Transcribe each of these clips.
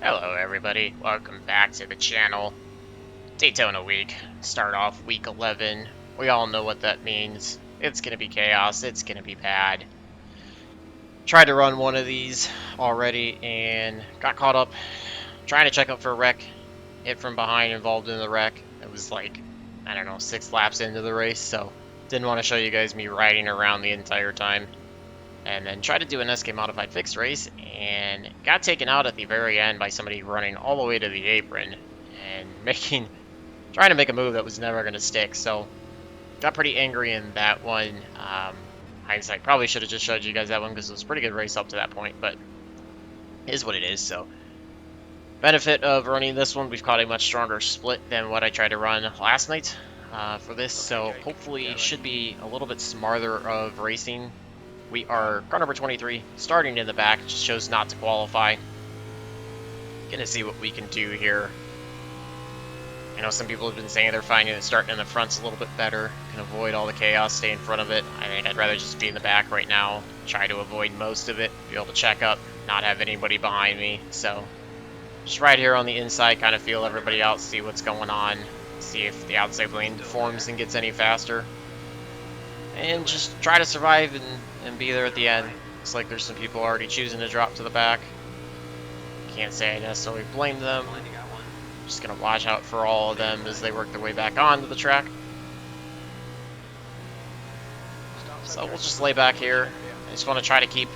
Hello everybody, welcome back to the channel. Daytona week. Start off week 11. We all know what that means. It's gonna be chaos, it's gonna be bad. Tried to run one of these already and got caught up trying to check up for a wreck. Hit from behind, involved in the wreck. It was like, I don't know, 6 laps into the race, so didn't want to show you guys me riding around the entire time. And then tried to do an SK modified fixed race and got taken out at the very end by somebody running all the way to the apron and trying to make a move that was never going to stick. So got pretty angry in that one. Hindsight, probably should have just showed you guys that one because it was a pretty good race up to that point, but it is what it is. So benefit of running this one, we've caught a much stronger split than what I tried to run last night for this. So hopefully should be a little bit smarter of racing. We are car number 23, starting in the back, just chose not to qualify. Gonna see what we can do here. I know some people have been saying they're finding that starting in the front's a little bit better, can avoid all the chaos, stay in front of it. I think I'd rather just be in the back right now, try to avoid most of it, be able to check up, not have anybody behind me. So just right here on the inside, kind of feel everybody out, see what's going on, see if the outside lane deforms and gets any faster. And just try to survive and be there at the end. Looks like there's some people already choosing to drop to the back. Can't say I necessarily blame them. Just gonna watch out for all of them as they work their way back onto the track. So we'll just lay back here. I just want to try to keep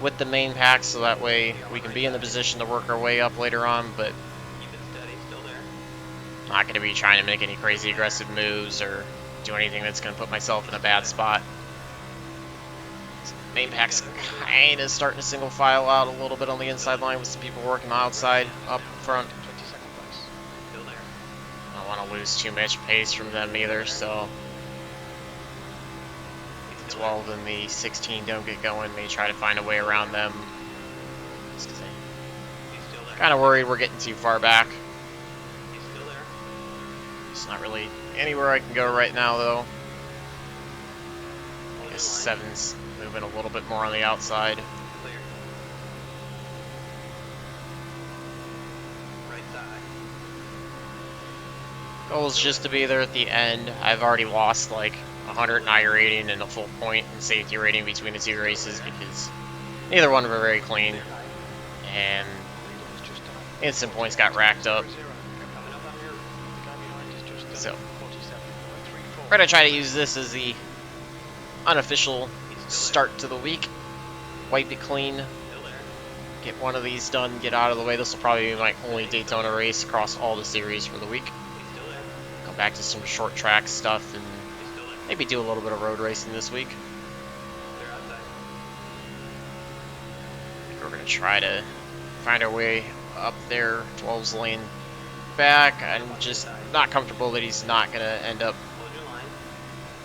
with the main pack so that way we can be in the position to work our way up later on, but not gonna be trying to make any crazy aggressive moves or do anything that's going to put myself in a bad spot. So main pack's kind of starting to single file out a little bit on the inside line with some people working the outside up front. I don't want to lose too much pace from them either, so if the 12 and the 16 don't get going, may try to find a way around them. Just 'cause I'm kind of worried we're getting too far back. It's not really anywhere I can go right now, though. I guess 7's moving a little bit more on the outside. Goal is just to be there at the end. I've already lost like 100 in iRating and a full point in safety rating between the two races because neither one were very clean. And instant points got racked up. So we're going to try to use this as the unofficial start to the week. Wipe it clean. Get one of these done, get out of the way. This will probably be my only Daytona race across all the series for the week. Go back to some short track stuff and maybe do a little bit of road racing this week. I think we're going to try to find our way up there. 12's lane back. I'm just not comfortable that he's not going to end up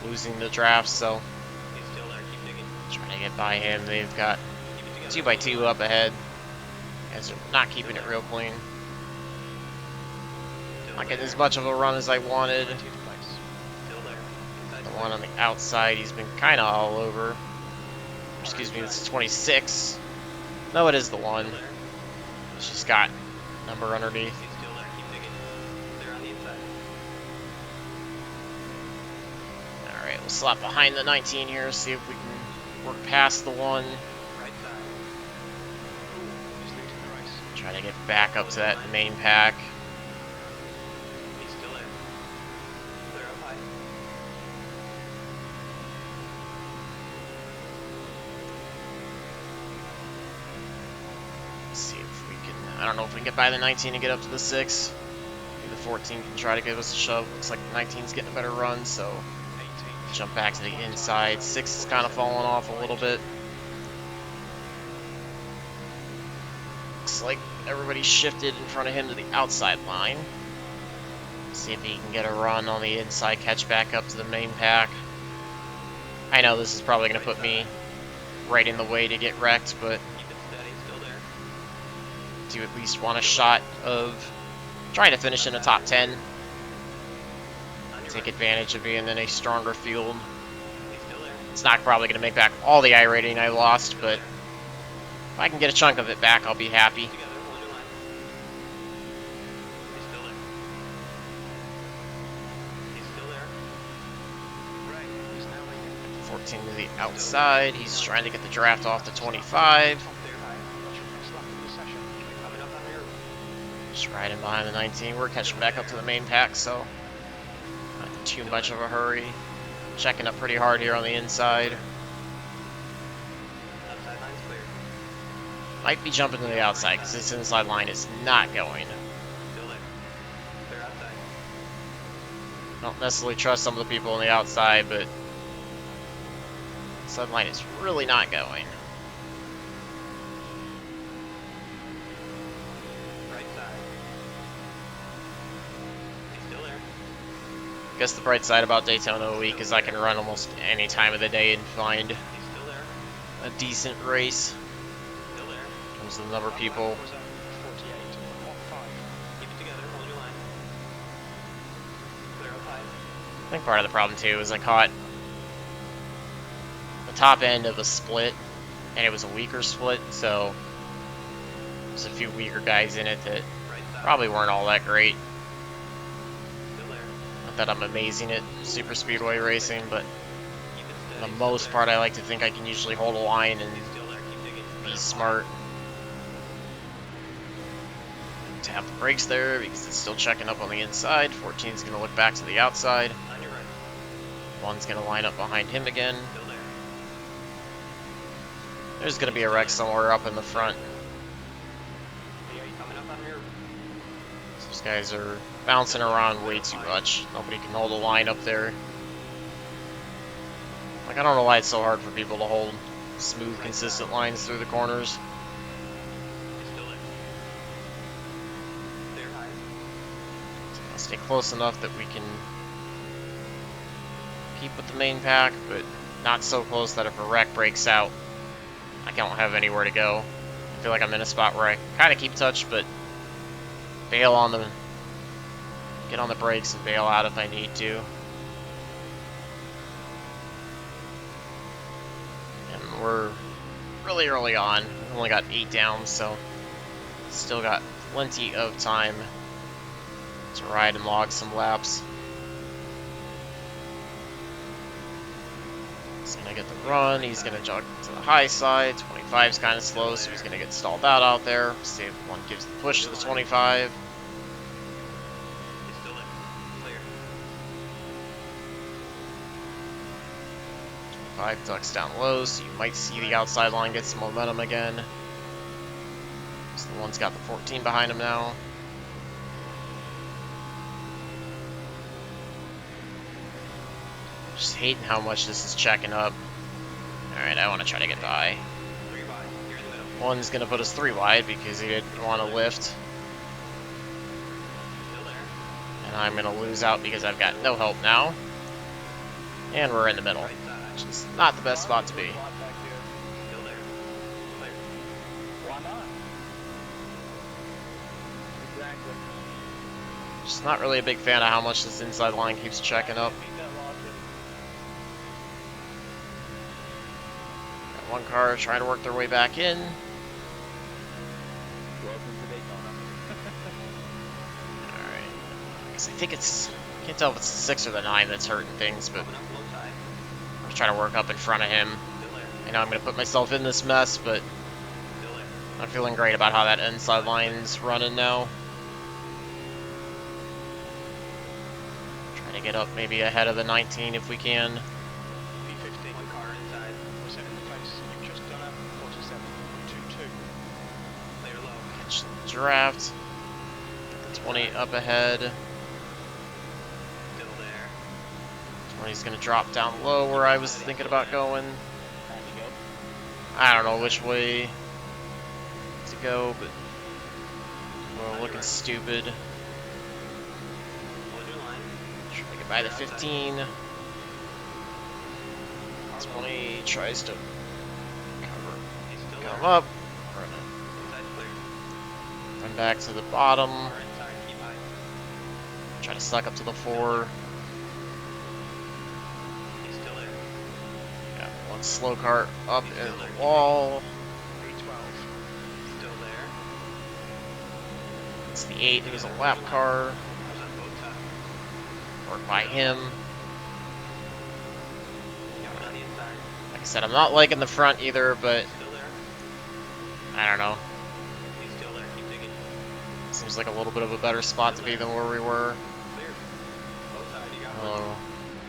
losing the draft, so trying to get by him. They've got 2x2 up ahead. Guys are not keeping it real clean. Not getting as much of a run as I wanted. The one on the outside, he's been kind of all over. Excuse me, this is 26. No, it is the one. It's just got number underneath. Alright, we'll slap behind the 19 here, see if we can work past the one. Try to get back up to that main pack. Let's see if we can, I don't know if we can get by the 19 and get up to the 6. Maybe the 14 can try to give us a shove. Looks like the 19's getting a better run, so jump back to the inside. 6 is kind of falling off a little bit. Looks like everybody's shifted in front of him to the outside line. See if he can get a run on the inside, catch back up to the main pack. I know this is probably going to put me right in the way to get wrecked, but do at least want a shot of trying to finish in the top 10. Take advantage of being in a stronger field. It's not probably going to make back all the iRating I lost, but if I can get a chunk of it back, I'll be happy. 19 to the outside. He's trying to get the draft off the 25. Just riding behind the 19. We're catching back up to the main pack, so not too much of a hurry. Checking up pretty hard here on the inside. Might be jumping to the outside because this inside line is not going. Don't necessarily trust some of the people on the outside, but inside line is really not going. I guess the bright side about Daytona week is I can run almost any time of the day and find a decent race. Comes to the number of people. I think part of the problem too is I caught the top end of a split, and it was a weaker split, so there's a few weaker guys in it that probably weren't all that great. Not that I'm amazing at super speedway racing, but for the most part I like to think I can usually hold a line and be smart. Tap the brakes there because it's still checking up on the inside. 14's going to look back to the outside. One's going to line up behind him again. There's going to be a wreck somewhere up in the front. Those guys are bouncing around way too much. Nobody can hold a line up there. Like, I don't know why it's so hard for people to hold smooth, consistent lines through the corners. Stay close enough that we can keep with the main pack, but not so close that if a wreck breaks out, I don't have anywhere to go. I feel like I'm in a spot where I kind of keep touch, but bail on the, get on the brakes and bail out if I need to. And we're really early on. We've only got 8 down, so still got plenty of time to ride and log some laps. He's gonna get the run. He's gonna jog to the high side. 25's kind of slow, so he's gonna get stalled out there. See if one gives the push to the 25. Ducks down low, so you might see the outside line get some momentum again. So the one's got the 14 behind him now. Just hating how much this is checking up. Alright, I want to try to get by. One's going to put us 3 wide because he didn't want to lift. And I'm going to lose out because I've got no help now. And we're in the middle, which is not the best spot to be. Just not really a big fan of how much this inside line keeps checking up. Got one car trying to work their way back in. Welcome to Daytona. Alright. I guess I think it's, can't tell if it's the 6 or the 9 that's hurting things, but I'm trying to work up in front of him. I know I'm going to put myself in this mess, but I'm feeling great about how that inside line's running now. Trying to get up maybe ahead of the 19 if we can. B15, one car inside. What's in the face? You've just done a 47.22. Later low. Catch the draft. Get the 20 up ahead. Still there. 20's going to drop down low where I was thinking about going. Time to go. I don't know which way to go, but we're looking stupid. Hold your line. Try to get by the 15. 20 tries to cover. He's still Come there. up. Inside clear. Run back to the bottom. Car inside, keep high. Try to suck up to the 4. He's still there. Got one slow cart up in the wall. B12. Still there. It's the 8. It was a lap car. Cars on both sides. Work by him. Coming on the inside. said, I'm not liking the front either, but Still there. I don't know. He's still there. Keep digging. Seems like a little bit of a better spot to be than where we were. Clear. Both sides. You got Oh,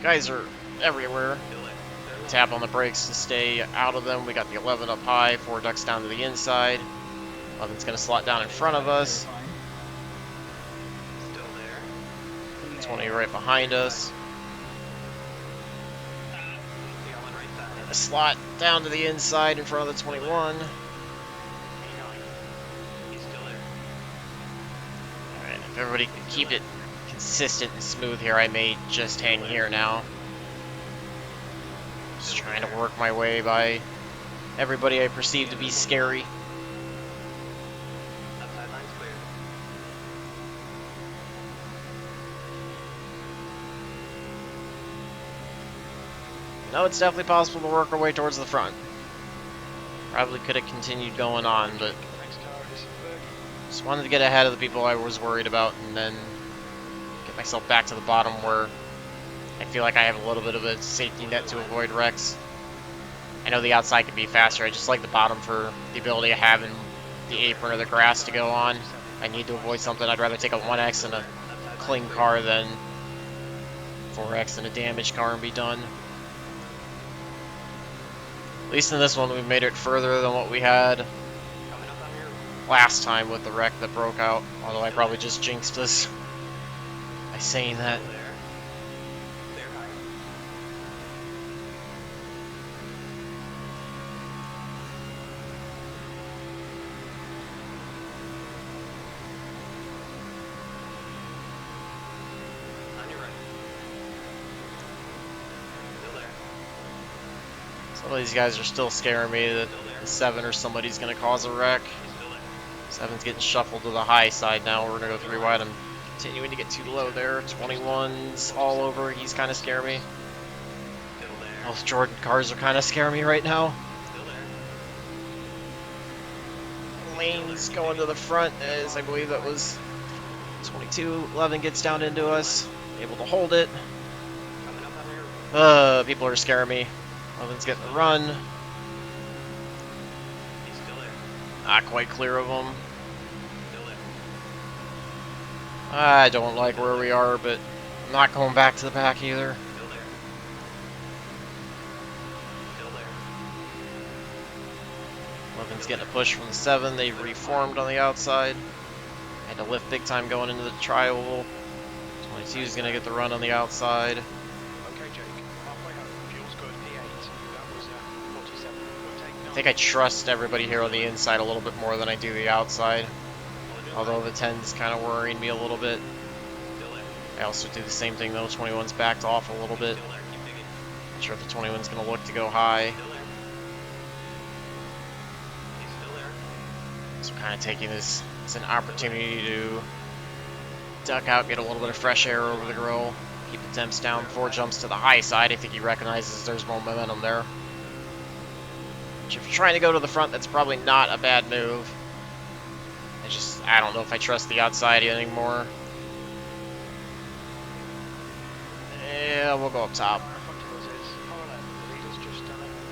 guys are everywhere. Still there. They're low. Tap on the brakes to stay out of them. We got the 11 up high, 4 ducks down to the inside. 11's going to slot down in front of us. Still there. 20 right behind us. We got one right side. A slot down to the inside in front of the 21. Keep going. He's still there. Alright, if everybody can keep it consistent and smooth here, I may just hang here now. Just trying to work my way by everybody I perceive to be scary. Outside line's clear. No, it's definitely possible to work our way towards the front. Probably could have continued going on, but Next car is Fergie. just wanted to get ahead of the people I was worried about and then get myself back to the bottom where I feel like I have a little bit of a safety net to avoid wrecks. I know the outside can be faster, I just like the bottom for the ability of having the apron or the grass to go on. If I need to avoid something, I'd rather take a 1X in a clean car than 4X in a damaged car and be done. At least in this one, we made it further than what we had Coming up on your last time with the wreck that broke out. Although I probably just jinxed us by saying that. Still there. Clear high. On your right. Still there. Some of these guys are still scaring me that the 7 or somebody's going to cause a wreck. He's still there. 7's getting shuffled to the high side now. We're going to go 3 wide. I'm continuing to get too low there. 21's all over. He's kind of scaring me. Still there. Both Jordan cars are kind of scaring me right now. Still there. Lane's going to the front as I believe that was 22. 11 gets down into us. Able to hold it. Coming up on your People are scaring me. 11's getting the run. He's still there. Not quite clear of them. Still there. I don't like where we are, but I'm not going back to the back either. Still there. Still there. 11's getting a push from the 7. They've reformed on the outside. Had to lift big time going into the tri-oval. 22's going to get the run on the outside. Okay, Jake. Halfway home. Fuel's good. P8. That was 47. We'll take 9. I think I trust everybody here on the inside a little bit more than I do the outside. Although the 10's kind of worrying me a little bit. Still there. I also do the same thing though. 21's backed off a little bit. Still there. Keep digging. Not sure if the 21's going to look to go high. Still there. He's still there. So kind of taking this as an opportunity to duck out, get a little bit of fresh air over the grill, keep the temps down before it jumps to the high side. I think he recognizes there's more momentum there. Which if you're trying to go to the front, that's probably not a bad move. I don't know if I trust the outside anymore. Yeah, we'll go up top.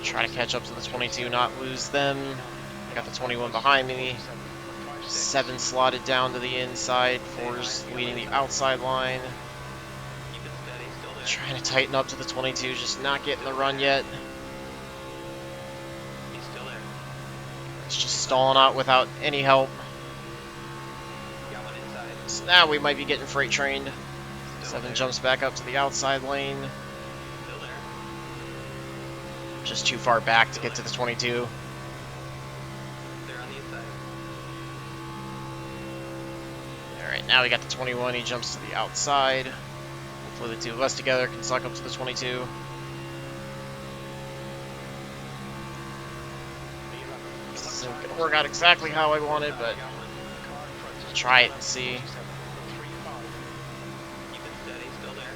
Try to catch up to the 22, not lose them. I got the 21 behind me. 7 slotted down to the inside. 4's leading the outside line. Keep it steady. Still there. Trying to tighten up to the 22, just not getting the run yet. He's still there. It's just stalling out without any help. Got one inside. So now we might be getting freight trained. Still 7 there. jumps back up to the outside lane. Still there. Just too far back to get to the 22. They're on the inside. Alright, now we got the 21. He jumps to the outside. Hopefully the two of us together can suck up to the 22. This isn't going to work out exactly how I wanted, but I'll try it and see. Keep it steady. Still there.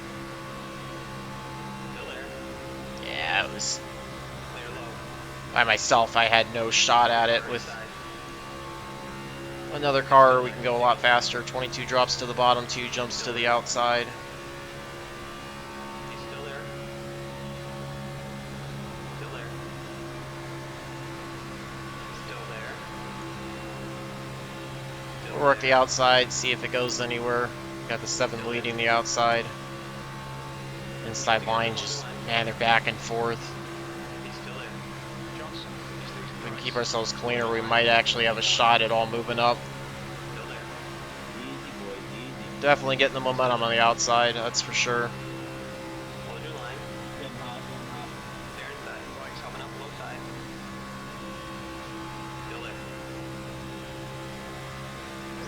Still there. Yeah, it was Clear low. by myself. I had no shot at it. With Inside. another car, we can go a lot faster. 22 drops to the bottom, 2 jumps to the outside. He's still there. Still there. work the outside, see if it goes anywhere. Got the 7 leading the outside. Inside line, just, man, they're back and forth. If we can keep ourselves cleaner, we might actually have a shot at all moving up. Definitely getting the momentum on the outside, that's for sure.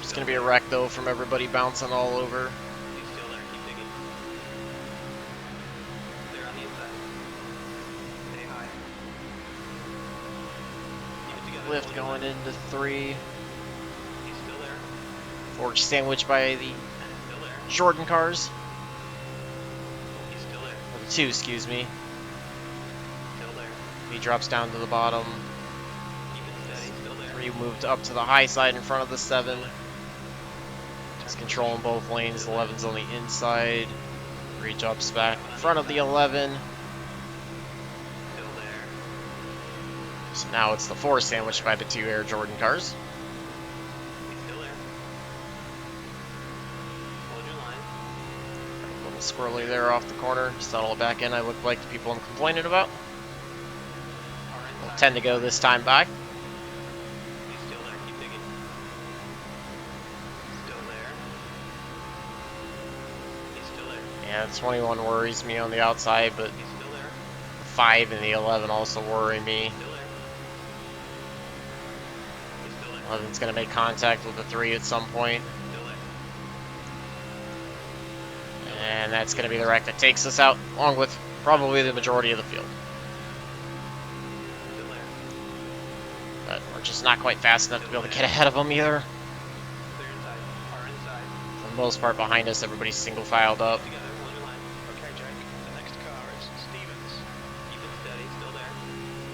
It's going to be a wreck, though, from everybody bouncing all over. Lift going into 3. Forge sandwiched by the Jordan cars. Or the 2, excuse me. He drops down to the bottom. 3 moved up to the high side in front of the 7. He's controlling both lanes. 11's on the inside. 3 jumps back in front of the 11. So now it's the 4 sandwiched by the 2 Air Jordan cars. A little squirrely there off the corner. Settle it back in. I look like the people I'm complaining about. We'll 10 to go this time by. Yeah, the 21 worries me on the outside, but the 5 and the 11 also worry me. 11's going to make contact with the 3 at some point. And that's going to be the wreck that takes us out, along with probably the majority of the field. But we're just not quite fast enough to be able to get ahead of them either. For the most part, behind us, everybody's single filed up.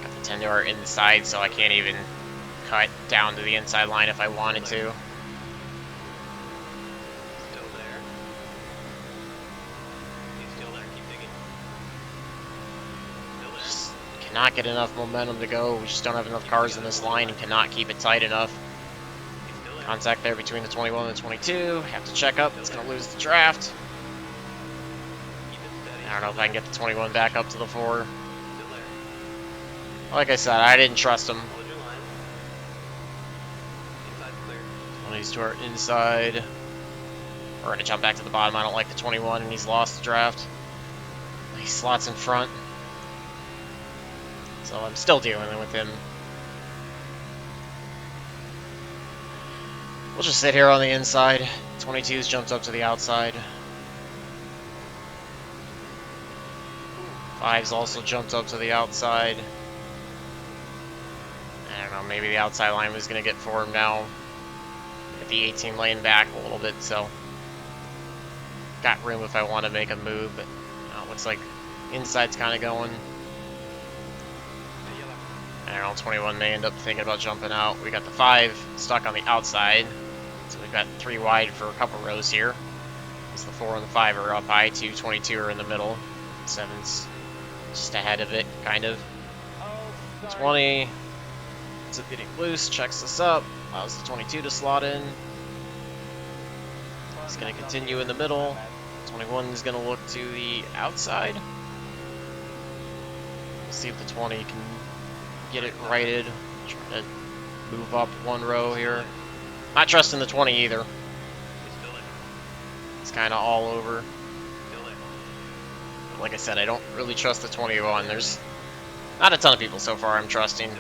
Got the 10 to our inside, so I can't even cut down to the inside line if I wanted to. Just cannot get enough momentum to go. We just don't have enough cars in this line and cannot keep it tight enough. Contact there between the 21 and the 22. Have to check up. It's going to lose the draft. I don't know if I can get the 21 back up to the 4. Like I said, I didn't trust him. 20's to our inside. We're going to jump back to the bottom. I don't like the 21, and he's lost the draft. He slots in front. So I'm still dealing with him. We'll just sit here on the inside. 22's jumped up to the outside. 5's also jumped up to the outside. I don't know, maybe the outside line was going to get formed now. Get the 18 lane back a little bit, so got room if I want to make a move, but looks like inside's kind of going. I don't know, 21 may end up thinking about jumping out. We got the 5 stuck on the outside, so we've got 3 wide for a couple rows here. As the 4 and the 5 are up high, 2, 22 are in the middle. 7's just ahead of it, kind of. 20 ends up getting loose, checks this up, allows the 22 to slot in. It's going to continue in the middle. 21 is going to look to the outside. See if the 20 can get it righted. Try to move up 1 row here. Not trusting the 20 either. It's kind of all over. But like I said, I don't really trust the 21. There's not a ton of people so far I'm trusting.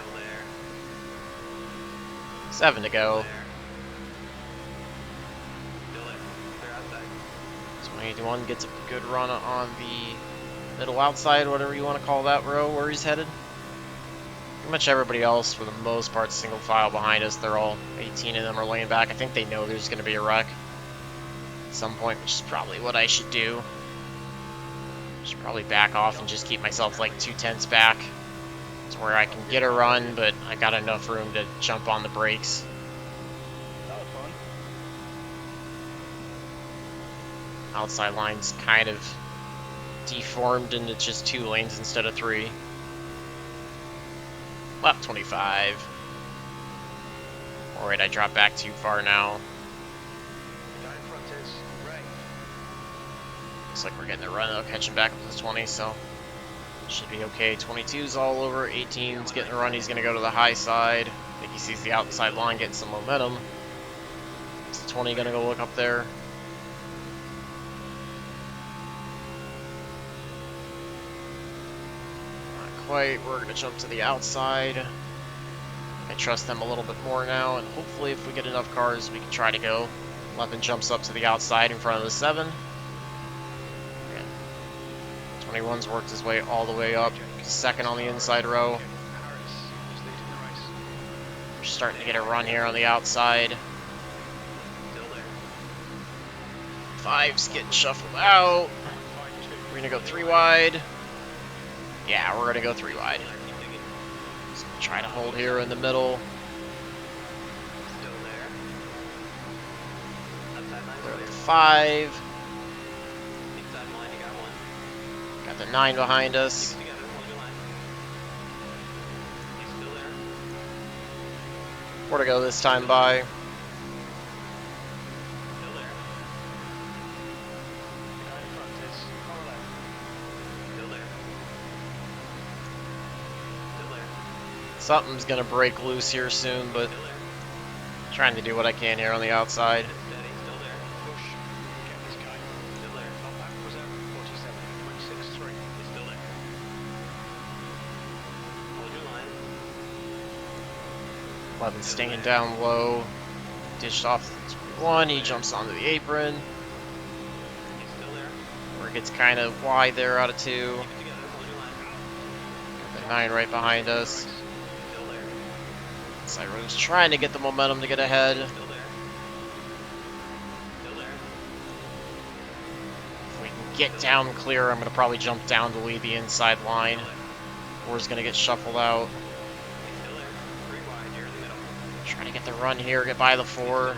7 to go. 21 gets a good run on the middle outside, whatever you want to call that row where he's headed. Pretty much everybody else, for the most part, single file behind us. They're all 18 of them are laying back. I think they know there's going to be a wreck at some point, which is probably what I should do. Should probably back off and just keep myself like 2/10 back to where I can get a run, but I got enough room to jump on the brakes. That was fun. Outside line's kind of deformed into just 2 lanes instead of 3. Lap 25. Alright, I dropped back too far now. Looks like we're getting the run. They'll catch him back with the 20, so should be okay. 22's all over. 18's getting the run. He's going to go to the high side. I think he sees the outside line getting some momentum. Is the 20 going to go look up there? Not quite. We're going to jump to the outside. I trust them a little bit more now, and hopefully if we get enough cars, we can try to go. 11 jumps up to the outside in front of the 7. 21's worked his way all the way up. Second on the inside row. We're starting to get a run here on the outside. 5's getting shuffled out. We're going to go 3 wide. Yeah, we're going to go 3 wide. So try to hold here in the middle. Clear the 5. Got the 9 behind us. Where to go this time by? Something's gonna break loose here soon, but trying to do what I can here on the outside. Staying down low, dished off the 21, he jumps onto the apron, where it gets kind of wide there out of 2. Got the 9 right behind us. Side road's trying to get the momentum to get ahead. If we can get down clear, I'm going to probably jump down to lead the inside line, or is going to get shuffled out. Trying to get the run here, get by the 4.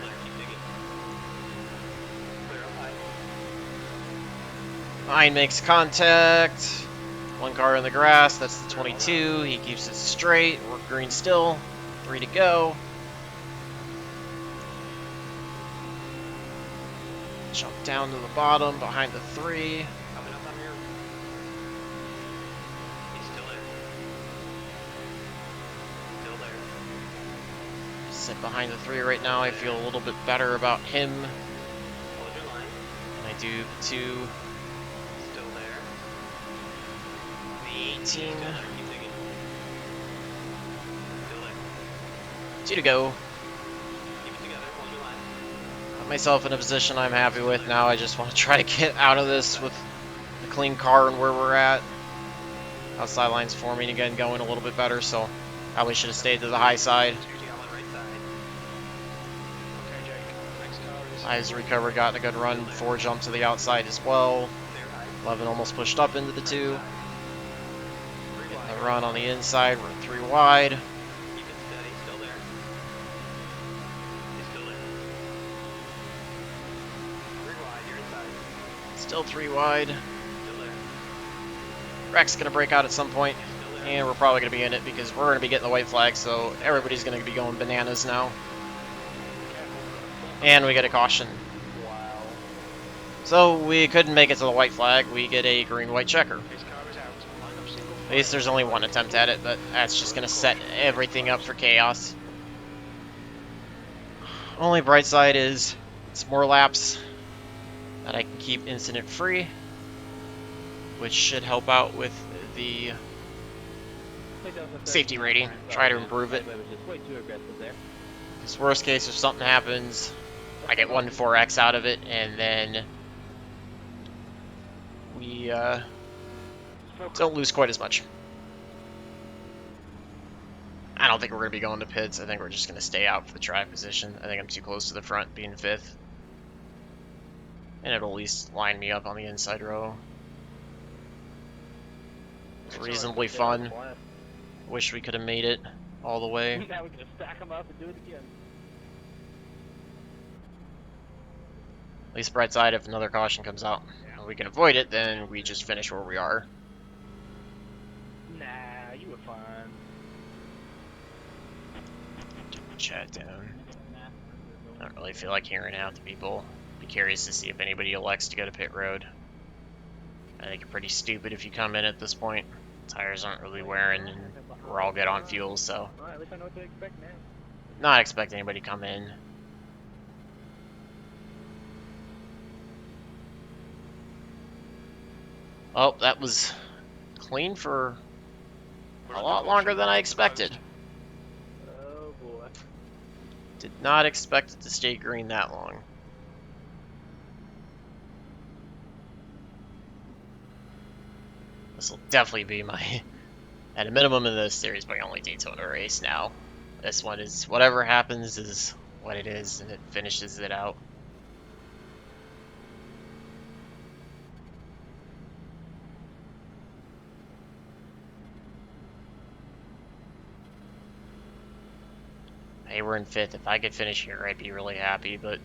Nine makes contact. 1 car in the grass, that's the 22. He keeps it straight. We're green still. 3 to go. Jump down to the bottom behind the 3. Sit behind the 3 right now. I feel a little bit better about him than I do the 2. The 18. 2 to go. Got myself in a position I'm happy with now. I just want to try to get out of this with a clean car and where we're at. Outside line's forming again, going a little bit better, so probably should have stayed to the high side. Eyes recovered, gotten a good run. 4 jumped to the outside as well. 11 almost pushed up into the 2. Getting the run on the inside, we're 3 wide. Still 3 wide. Wreck's going to break out at some point, and we're probably going to be in it because we're going to be getting the white flag, so everybody's going to be going bananas now. And we get a caution. Wow. So we couldn't make it to the white flag. We get a green-white checker. At least there's only 1 attempt at it, but that's just going to set everything up for chaos. Only bright side is it's more laps that I can keep incident free, which should help out with the safety rating. Try to improve it. Because worst case, if something happens, I get 1 to 4x out of it, and then we don't lose quite as much. I don't think we're going to be going to pits. I think we're just going to stay out for the drive position. I think I'm too close to the front, being 5th. And it'll at least line me up on the inside row. It's reasonably fun. Wish we could have made it all the way. Now we can just stack them up and do it again. At least bright side, if another caution comes out, and we can avoid it, then we just finish where we are. Nah, you were fine. Chat down. I don't really feel like hearing out the people. Be curious to see if anybody elects to go to pit road. I think you're pretty stupid if you come in at this point. Tires aren't really wearing, and we're all good on fuel, so At least I know what to expect now. not expect anybody to come in. Oh, that was clean for a lot longer than I expected. Oh boy. Did not expect it to stay green that long. This will definitely be my, at a minimum in this series, my only Daytona race now. This one is, whatever happens is what it is, and it finishes it out. Hey, we're in 5th. If I could finish here, I'd be really happy, but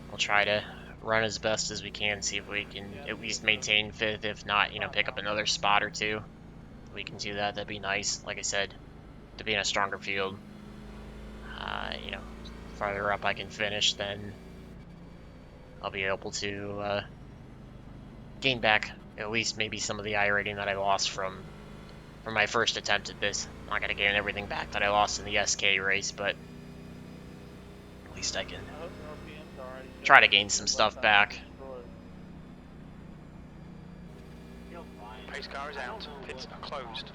we'll try to run as best as we can, see if we can at least maintain 5th. If not, you know, pick up another spot or two. If we can do that, that'd be nice. Like I said, to be in a stronger field. You know, farther up I can finish, then I'll be able to gain back at least maybe some of the iRating that I lost from my first attempt at this. I'm not gonna gain everything back that I lost in the SK race, but at least I can try to gain some stuff back. Pace car is out. Pits are closed.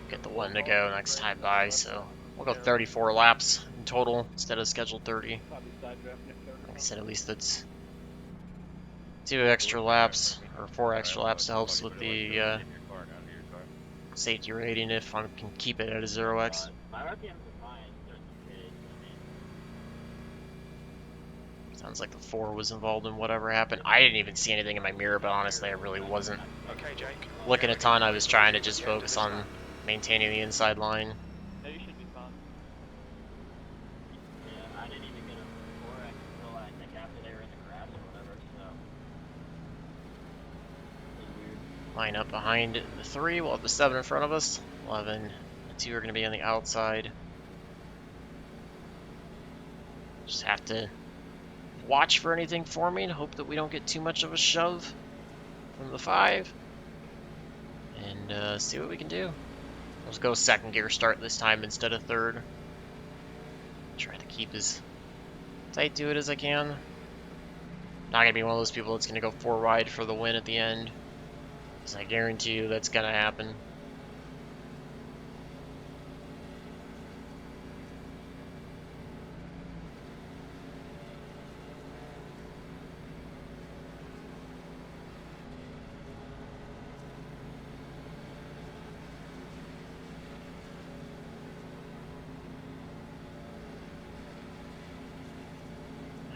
Get the one to go next time by, so we'll go 34 laps in total instead of scheduled 30. Like I said, at least that's 2 extra laps, or 4 extra laps, helps with the safety rating if I can keep it at a 0x. Sounds like the 4 was involved in whatever happened. I didn't even see anything in my mirror, but honestly I really wasn't Okay, Jake. looking a ton. I was trying to just focus on maintaining the inside line. No, you should be fine. Yeah, I didn't even get a 4x until I think after they were in the grass or whatever, so. It was weird. Line up behind the 3, we'll have the 7 in front of us. 11, the 2 are going to be on the outside. Just have to watch for anything forming and hope that we don't get too much of a shove from the 5. And see what we can do. Let's go 2nd gear start this time instead of 3rd. Try to keep as tight to it as I can. Not going to be one of those people that's going to go 4 wide for the win at the end, because I guarantee you that's going to happen.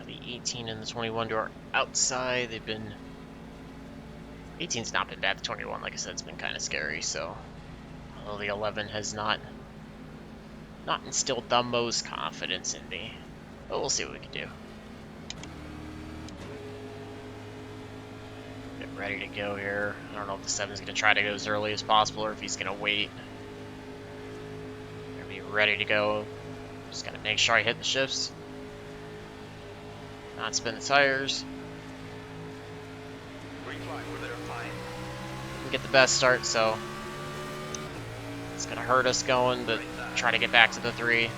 The 18 and the 21 to our outside. They've been 18's not been bad. The 21, like I said, it's been kind of scary. So, although the 11 has not instilled the most confidence in me, but we'll see what we can do. Get ready to go here. I don't know if the 7's going to try to go as early as possible or if he's going to wait. Gonna be ready to go. Just gotta make sure I hit the shifts. Not spin the tires. Green flag, we're there, fine. We get the best start, so it's gonna hurt us going to try to get back to the 3.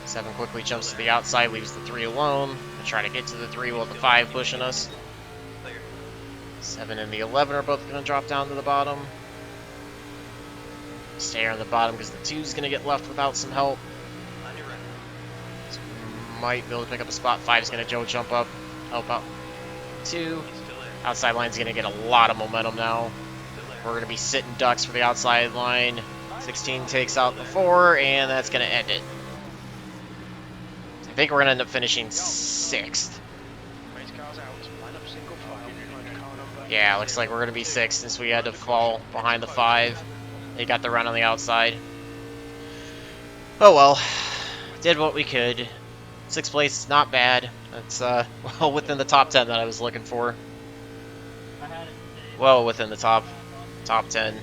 7 quickly jumps to the outside, leaves the 3 alone. We try to get to the 3 while the 5 pushing us. 7 and the 11 are both gonna drop down to the bottom. Stay on the bottom because the 2's gonna get left without some help. So we might be able to pick up a spot. 5's gonna jump up, help out 2. Outside line's gonna get a lot of momentum now. We're gonna be sitting ducks for the outside line. 16 takes out the 4, and that's gonna end it. I think we're gonna end up finishing 6th. Yeah, looks like we're gonna be 6th since we had to fall behind the 5. They got the run on the outside. Oh well, did what we could. 6th place is not bad. That's well within the top 10 that I was looking for. Well within the top 10.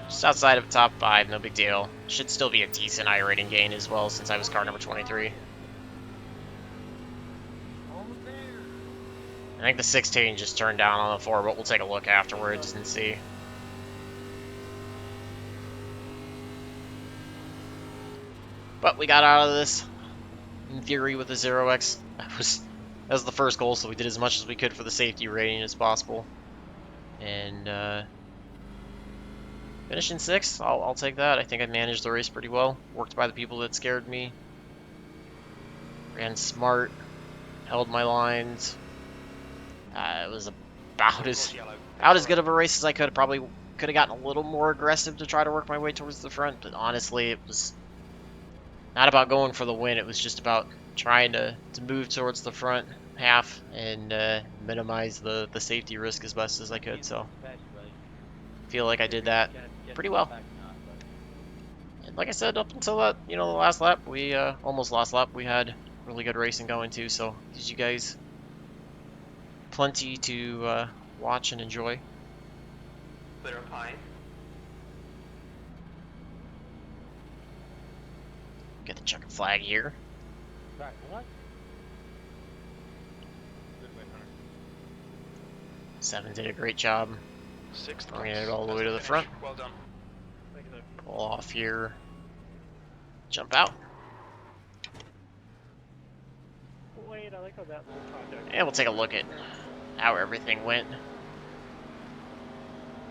Just outside of top 5, no big deal. Should still be a decent iRating gain as well, since I was car number 23. Almost there. I think the 16 just turned down on the 4, but we'll take a look afterwards and see. But we got out of this, in theory, with the 0x. That was the first goal, so we did as much as we could for the safety rating as possible. And finishing 6th, I'll take that. I think I managed the race pretty well. Worked by the people that scared me. Ran smart. Held my lines. It was about as good of a race as I could. Probably could have gotten a little more aggressive to try to work my way towards the front, but honestly, it was not about going for the win. It was just about trying to move towards the front half and minimize the safety risk as best as I could. So I feel like I did that pretty well. And like I said, up until that, the last lap, we almost last lap, we had really good racing going too. So gives you guys plenty to watch and enjoy. Clear of high. Get the checkered flag here. Right, what? 7 did a great job 6th. bringing it all the way to the front. Well done. Pull off here. Jump out. Wait, I like how that little project. And we'll take a look at how everything went. That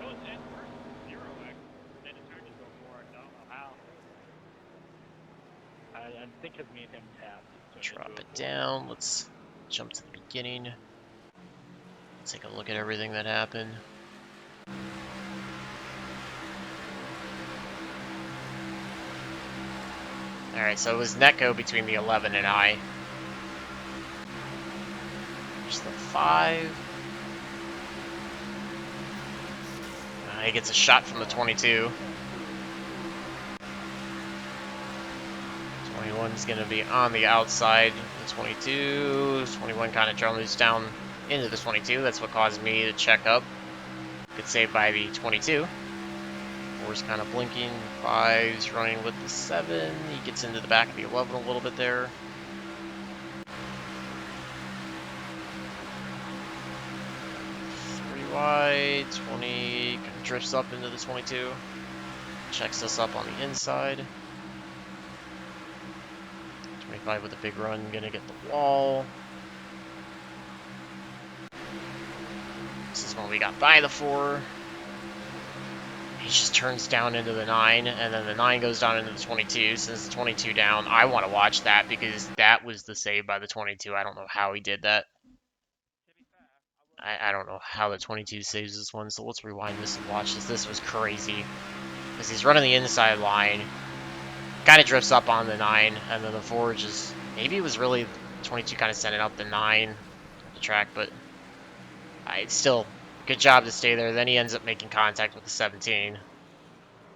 was at first 0x, then it turned into a 4x. I don't know how. I think because me and him tapped. So Drop it down. Let's jump to the beginning. Take a look at everything that happened. Alright, so it was netco between the 11 and I. There's the 5. He gets a shot from the 22. 21's going to be on the outside. The 22. 21 kind of drums down into the 22. That's what caused me to check up. Good save by the 22. 4's kind of blinking. 5's running with the 7. He gets into the back of the 11 a little bit there. Wide, 20 kind of drifts up into the 22. Checks us up on the inside. 25 with a big run, gonna get the wall. This is when we got by the 4. He just turns down into the 9, and then the 9 goes down into the 22. Since the 22 down, I want to watch that because that was the save by the 22. I don't know how he did that. I don't know how the 22 saves this one, so let's rewind this and watch this. This was crazy. Because he's running the inside line. Kind of drifts up on the 9, and then the 4 just... Maybe it was really 22 kind of sending up the 9 at the track, but... it's still... Good job to stay there. Then he ends up making contact with the 17.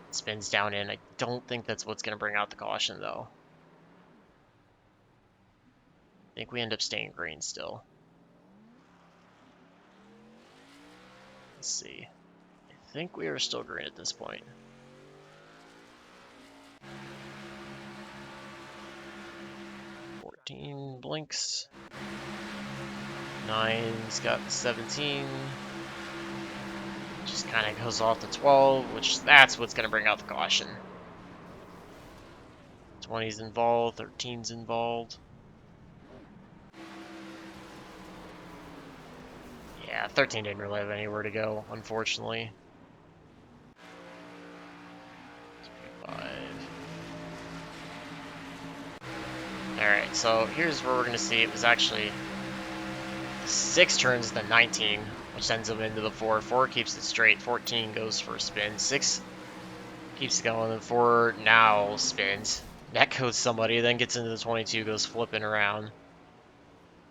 Spins down in. I don't think that's what's going to bring out the caution, though. I think we end up staying green still. Let's see. I think we are still green at this point. Blinks. 9's got the 17. Just kind of goes off the 12, which that's what's going to bring out the caution. 20's involved, 13's involved. Yeah, 13 didn't really have anywhere to go, unfortunately. 5. Alright, so here's where we're going to see it was actually 6 turns the 19, which sends him into the 4. 4 keeps it straight. 14 goes for a spin. 6 keeps it going. And 4 now spins. That goes somebody, then gets into the 22, goes flipping around.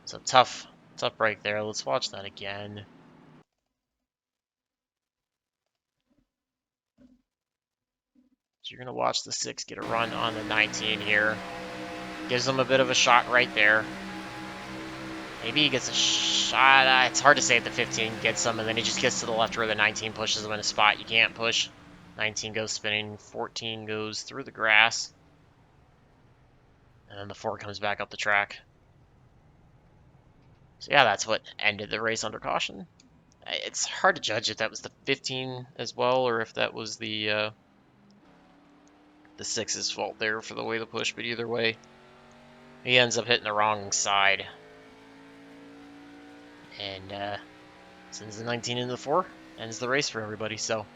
So tough break there. Let's watch that again. So you're going to watch the 6 get a run on the 19 here. Gives him a bit of a shot right there. Maybe he gets a shot. It's hard to say if the 15 gets him, and then he just gets to the left where the 19 pushes him in a spot you can't push. 19 goes spinning, 14 goes through the grass, and then the 4 comes back up the track. So yeah, that's what ended the race under caution. It's hard to judge if that was the 15 as well, or if that was the 6's fault there for the way the push, but either way, he ends up hitting the wrong side. And sends the 19 into the 4, ends the race for everybody. So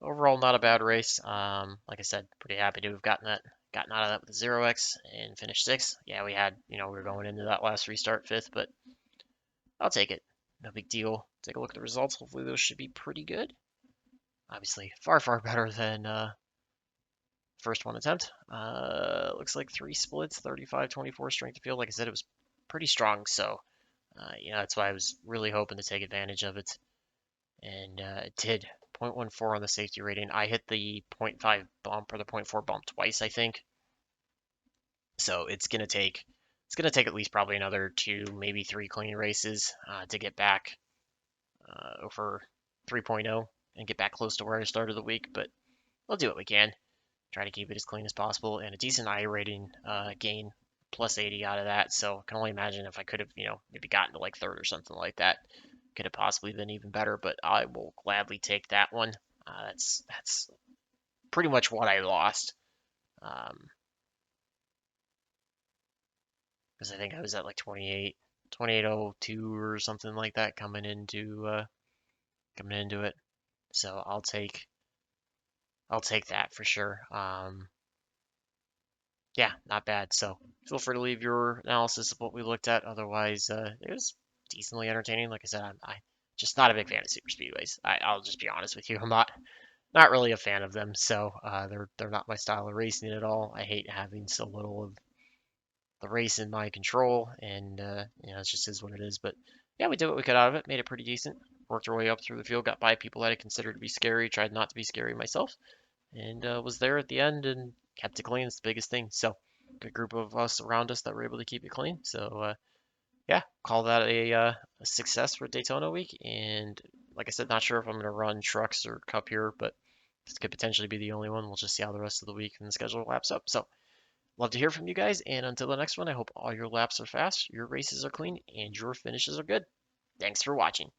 overall, not a bad race. Like I said, pretty happy to have gotten out of that with a 0x and finished 6th. Yeah, we were going into that last restart 5th, but I'll take it. No big deal. Take a look at the results. Hopefully those should be pretty good. Obviously, far, far better than first one attempt. Looks like 3 splits, 35-24 strength of field. Like I said, it was pretty strong, so that's why I was really hoping to take advantage of it. And it did. 0.14 on the safety rating. I hit the 0.5 bump or the 0.4 bump twice, I think. So it's gonna take at least probably another 2, maybe 3 clean races to get back over 3.0 and get back close to where I started the week. But we'll do what we can. Try to keep it as clean as possible, and a decent I rating gain, plus 80 out of that. So I can only imagine if I could have, maybe gotten to like 3rd or something like that. Could have possibly been even better, but I will gladly take that one. That's pretty much what I lost. Because I think I was at like 28.02 or something like that coming into it. So I'll take that for sure. Yeah, not bad. So feel free to leave your analysis of what we looked at. Otherwise, it was decently entertaining. Like I said, I'm just not a big fan of super speedways. I'll just be honest with you. I'm not really a fan of them. So they're not my style of racing at all. I hate having so little of the race in my control, and it just is what it is. But yeah, we did what we could out of it. Made it pretty decent. Worked our way up through the field. Got by people that I considered to be scary. Tried not to be scary myself, and was there at the end and kept it clean. It's the biggest thing. So good group of us around us that were able to keep it clean. So yeah, call that a success for Daytona week. And like I said, not sure if I'm going to run trucks or cup here, but this could potentially be the only one. We'll just see how the rest of the week and the schedule laps up. So love to hear from you guys. And until the next one, I hope all your laps are fast, your races are clean, and your finishes are good. Thanks for watching.